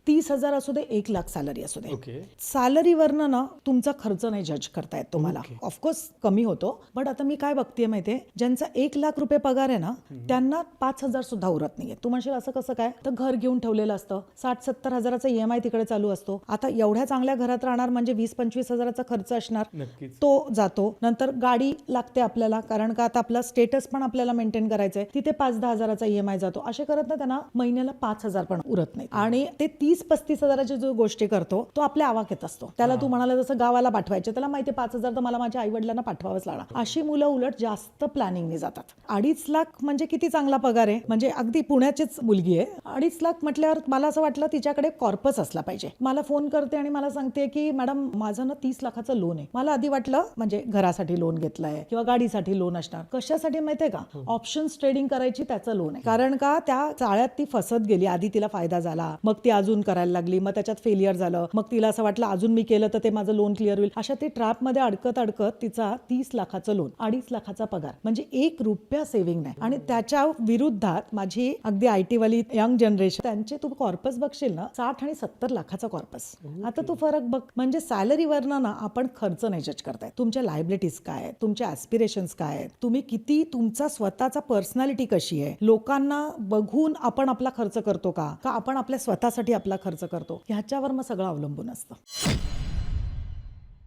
30,000 असू दे, 1,00,000 सॅलरी असू दे, ओके. सॅलरीवरनं ना तुमचा खर्च नाही जज करतायत तुम्हाला. ऑफकोर्स कमी होतो, बट आता मी काय बघतेय माहितीये, ज्यांचा 1,00,000 रुपये पगार आहे ना त्यांना 5,000 सुद्धा उरत नाहीये. तू म्हणशील असं कसं काय, तर घर घेऊन ठेवलेलं असतं, 60-70 हजाराचा EMI तिकडे चालू असतो. आता एवढ्या चांगल्या घरात राहणार म्हणजे 20-25 हजाराचा खर्च असणार, नक्कीच. तो जातो. नंतर गाडी लागते आपल्याला, कारण का आता आपला स्टेटस पण आपल्याला मेंटेन करायचंय, तिथे 5-10 हजाराचा EMI जातो. असे करत ना त्यांना महिन्याला 5,000 पण उरत नाही. आणि ते 30-35 हजाराची जो गोष्टी करतो तो आपल्या आवाक्यात असतो. त्याला तू म्हणाला जसं गावाला पाठवायचे, त्याला माहिती 5,000 तर मला माझ्या आई वडिलांना पाठवावंच लागणार. अशी मुलं उलट जास्त प्लॅनिंगने जातात. 2.5 लाख म्हणजे किती चांगला पगार आहे, म्हणजे अगदी पुण्याचीच मुलगी आहे. 2.5 लाख म्हटल्यावर मला असं वाटलं तिच्याकडे कॉर्पस असला पाहिजे. मला फोन करते आणि मला सांगते की मॅडम माझं ना 30 लाखाचं लोन आहे. मला आधी वाटलं म्हणजे घरासाठी लोन घेतलंय किंवा गाडीसाठी लोन असणार. कशासाठी माहितीये का, ऑप्शन्स ट्रेडिंग करायची त्याचं लोन आहे. कारण का त्या चाळ्यात ती फसत गेली. आधी तिला फायदा झाला, मग ती अजून करायला लागली, मग त्याच्यात फेलियर झालं, मग तिला असं वाटलं अजून मी केलं तर ते माझं लोन क्लिअर होईल. अशा ती ट्रॅप मध्ये अडकत अडकत तिचा 30 लाखाचं लोन, 2.5 लाखाचा पगार, म्हणजे 1 रुपया सेव्हिंग नाही. आणि त्याच्या विरुद्धात माझी अगदी IT वाली यंग जनरेशन, त्यांचे तू कॉर्पस बघशील ना 60 आणि 70 लाखाचा कॉर्पस. आता तू फरक बघ, म्हणजे सॅलरीवरनं ना आपण खर्च नाही जज करताय. तुमच्या लायबिलिटीज काय आहेत, तुमच्या ॲस्पिरेशन्स काय आहेत, तुम्ही किती, तुमचा स्वतःचा पर्सनॅलिटी कशी आहे, लोकांना बघून आपण आपला खर्च करतो का आपण आपल्या स्वतःसाठी आपला खर्च करतो, ह्याच्यावर मग सगळं अवलंबून असतं.